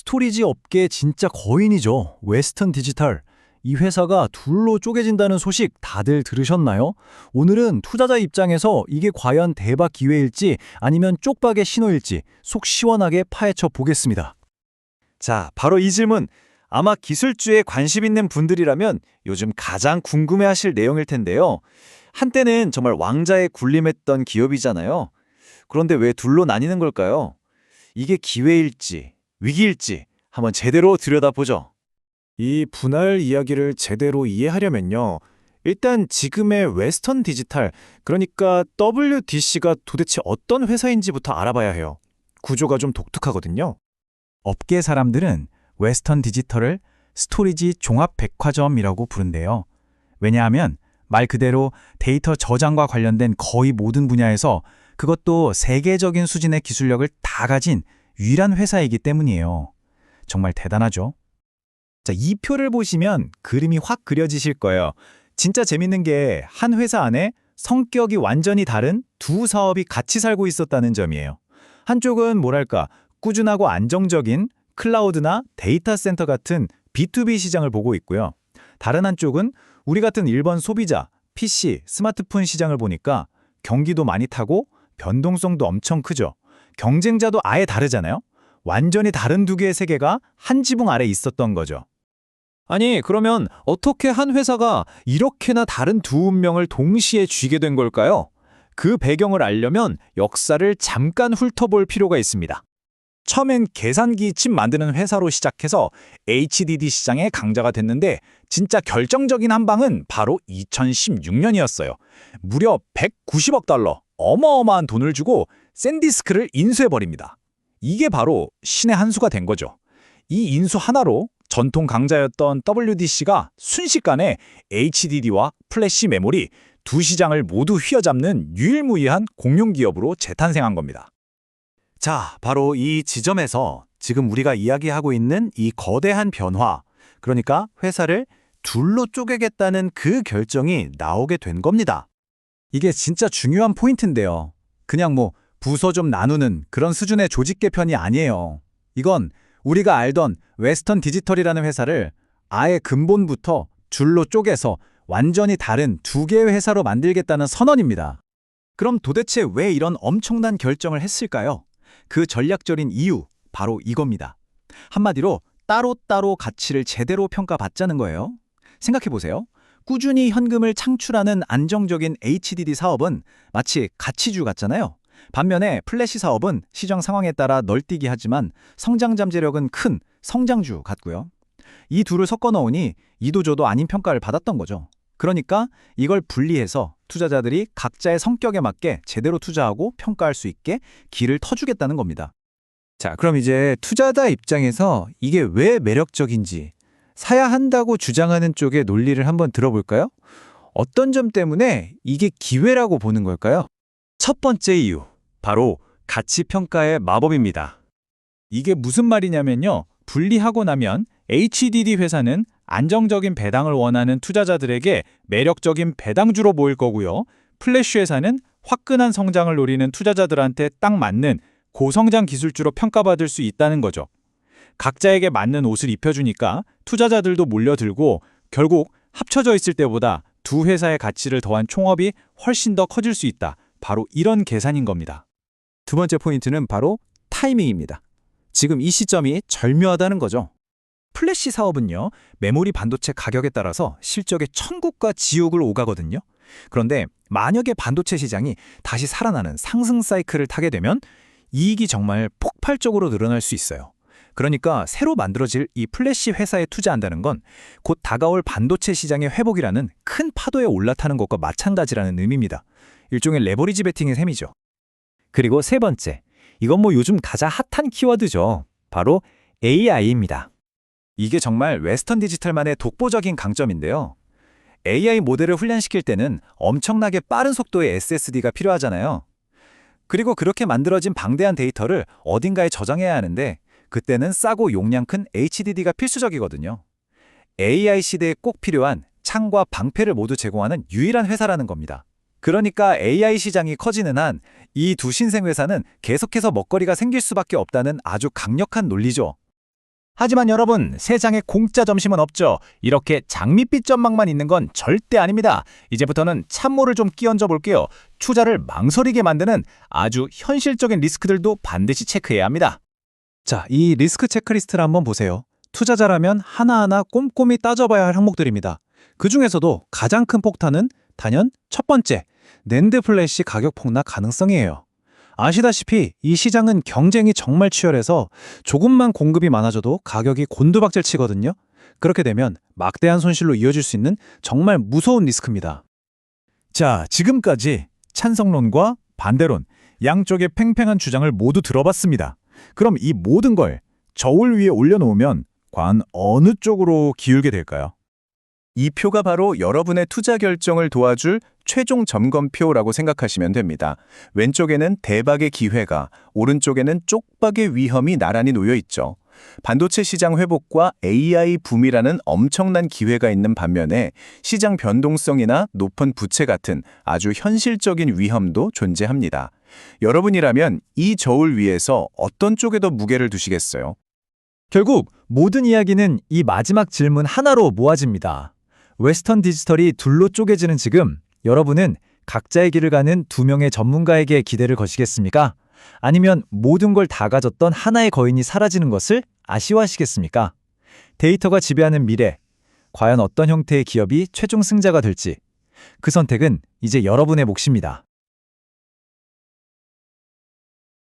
스토리지 업계의 진짜 거인이죠. 웨스턴 디지털. 이 회사가 둘로 쪼개진다는 소식 다들 들으셨나요? 오늘은 투자자 입장에서 이게 과연 대박 기회일지 아니면 쪽박의 신호일지 속 시원하게 파헤쳐 보겠습니다. 자, 바로 이 질문. 아마 기술주에 관심 있는 분들이라면 요즘 가장 궁금해하실 내용일 텐데요. 한때는 정말 왕자에 군림했던 기업이잖아요. 그런데 왜 둘로 나뉘는 걸까요? 이게 기회일지, 위기일지 한번 제대로 들여다보죠. 이 분할 이야기를 제대로 이해하려면요. 일단 지금의 웨스턴 디지털, 그러니까 WDC가 도대체 어떤 회사인지부터 알아봐야 해요. 구조가 좀 독특하거든요. 업계 사람들은 웨스턴 디지털을 스토리지 종합 백화점이라고 부른대요. 왜냐하면 말 그대로 데이터 저장과 관련된 거의 모든 분야에서 그것도 세계적인 수준의 기술력을 다 가진 유일한 회사이기 때문이에요. 정말 대단하죠? 자, 이 표를 보시면 그림이 확 그려지실 거예요. 진짜 재밌는 게 한 회사 안에 성격이 완전히 다른 두 사업이 같이 살고 있었다는 점이에요. 한쪽은 뭐랄까 꾸준하고 안정적인 클라우드나 데이터 센터 같은 B2B 시장을 보고 있고요. 다른 한쪽은 우리 같은 일반 소비자, PC, 스마트폰 시장을 보니까 경기도 많이 타고 변동성도 엄청 크죠. 경쟁자도 아예 다르잖아요. 완전히 다른 두 개의 세계가 한 지붕 아래 있었던 거죠. 아니, 그러면 어떻게 한 회사가 이렇게나 다른 두 운명을 동시에 쥐게 된 걸까요? 그 배경을 알려면 역사를 잠깐 훑어볼 필요가 있습니다. 처음엔 계산기 칩 만드는 회사로 시작해서 HDD 시장의 강자가 됐는데 진짜 결정적인 한 방은 바로 2016년이었어요. 무려 190억 달러, 어마어마한 돈을 주고 샌디스크를 인수해버립니다. 이게 바로 신의 한 수가 된 거죠. 이 인수 하나로 전통 강자였던 WDC가 순식간에 HDD와 플래시 메모리 두 시장을 모두 휘어잡는 유일무이한 공룡기업으로 재탄생한 겁니다. 자, 바로 이 지점에서 지금 우리가 이야기하고 있는 이 거대한 변화, 그러니까 회사를 둘로 쪼개겠다는 그 결정이 나오게 된 겁니다. 이게 진짜 중요한 포인트인데요. 그냥 부서 좀 나누는 그런 수준의 조직 개편이 아니에요. 이건 우리가 알던 웨스턴 디지털이라는 회사를 아예 근본부터 줄로 쪼개서 완전히 다른 두 개의 회사로 만들겠다는 선언입니다. 그럼 도대체 왜 이런 엄청난 결정을 했을까요? 그 전략적인 이유, 바로 이겁니다. 한마디로 따로따로 가치를 제대로 평가받자는 거예요. 생각해보세요. 꾸준히 현금을 창출하는 안정적인 HDD 사업은 마치 가치주 같잖아요. 반면에 플래시 사업은 시장 상황에 따라 널뛰기 하지만 성장 잠재력은 큰 성장주 같고요. 이 둘을 섞어 넣으니 이도저도 아닌 평가를 받았던 거죠. 그러니까 이걸 분리해서 투자자들이 각자의 성격에 맞게 제대로 투자하고 평가할 수 있게 길을 터주겠다는 겁니다. 자, 그럼 이제 투자자 입장에서 이게 왜 매력적인지 사야 한다고 주장하는 쪽의 논리를 한번 들어볼까요? 어떤 점 때문에 이게 기회라고 보는 걸까요? 첫 번째 이유, 바로 가치평가의 마법입니다. 이게 무슨 말이냐면요. 분리하고 나면 HDD 회사는 안정적인 배당을 원하는 투자자들에게 매력적인 배당주로 보일 거고요. 플래시 회사는 화끈한 성장을 노리는 투자자들한테 딱 맞는 고성장 기술주로 평가받을 수 있다는 거죠. 각자에게 맞는 옷을 입혀주니까 투자자들도 몰려들고 결국 합쳐져 있을 때보다 두 회사의 가치를 더한 총업이 훨씬 더 커질 수 있다. 바로 이런 계산인 겁니다. 두 번째 포인트는 바로 타이밍입니다. 지금 이 시점이 절묘하다는 거죠. 플래시 사업은요, 메모리 반도체 가격에 따라서 실적의 천국과 지옥을 오가거든요. 그런데 만약에 반도체 시장이 다시 살아나는 상승 사이클을 타게 되면 이익이 정말 폭발적으로 늘어날 수 있어요. 그러니까 새로 만들어질 이 플래시 회사에 투자한다는 건 곧 다가올 반도체 시장의 회복이라는 큰 파도에 올라타는 것과 마찬가지라는 의미입니다. 일종의 레버리지 베팅의 셈이죠. 그리고 세 번째, 이건 요즘 가장 핫한 키워드죠. 바로 AI입니다. 이게 정말 웨스턴 디지털만의 독보적인 강점인데요. AI 모델을 훈련시킬 때는 엄청나게 빠른 속도의 SSD가 필요하잖아요. 그리고 그렇게 만들어진 방대한 데이터를 어딘가에 저장해야 하는데 그때는 싸고 용량 큰 HDD가 필수적이거든요. AI 시대에 꼭 필요한 창과 방패를 모두 제공하는 유일한 회사라는 겁니다. 그러니까 AI 시장이 커지는 한 이 두 신생 회사는 계속해서 먹거리가 생길 수밖에 없다는 아주 강력한 논리죠. 하지만 여러분, 세상에 공짜 점심은 없죠. 이렇게 장밋빛 전망만 있는 건 절대 아닙니다. 이제부터는 참모를 좀 끼얹어 볼게요. 투자를 망설이게 만드는 아주 현실적인 리스크들도 반드시 체크해야 합니다. 자, 이 리스크 체크리스트를 한번 보세요. 투자자라면 하나하나 꼼꼼히 따져봐야 할 항목들입니다. 그중에서도 가장 큰 폭탄은 단연 첫 번째, 낸드 플래시 가격 폭락 가능성이에요. 아시다시피 이 시장은 경쟁이 정말 치열해서 조금만 공급이 많아져도 가격이 곤두박질 치거든요. 그렇게 되면 막대한 손실로 이어질 수 있는 정말 무서운 리스크입니다. 자, 지금까지 찬성론과 반대론, 양쪽의 팽팽한 주장을 모두 들어봤습니다. 그럼 이 모든 걸 저울 위에 올려놓으면 과연 어느 쪽으로 기울게 될까요? 이 표가 바로 여러분의 투자 결정을 도와줄 최종 점검표라고 생각하시면 됩니다. 왼쪽에는 대박의 기회가, 오른쪽에는 쪽박의 위험이 나란히 놓여 있죠. 반도체 시장 회복과 AI 붐이라는 엄청난 기회가 있는 반면에 시장 변동성이나 높은 부채 같은 아주 현실적인 위험도 존재합니다. 여러분이라면 이 저울 위에서 어떤 쪽에 더 무게를 두시겠어요? 결국 모든 이야기는 이 마지막 질문 하나로 모아집니다. 웨스턴 디지털이 둘로 쪼개지는 지금 여러분은 각자의 길을 가는 두 명의 전문가에게 기대를 거시겠습니까? 아니면 모든 걸 다 가졌던 하나의 거인이 사라지는 것을 아쉬워하시겠습니까? 데이터가 지배하는 미래, 과연 어떤 형태의 기업이 최종 승자가 될지 그 선택은 이제 여러분의 몫입니다.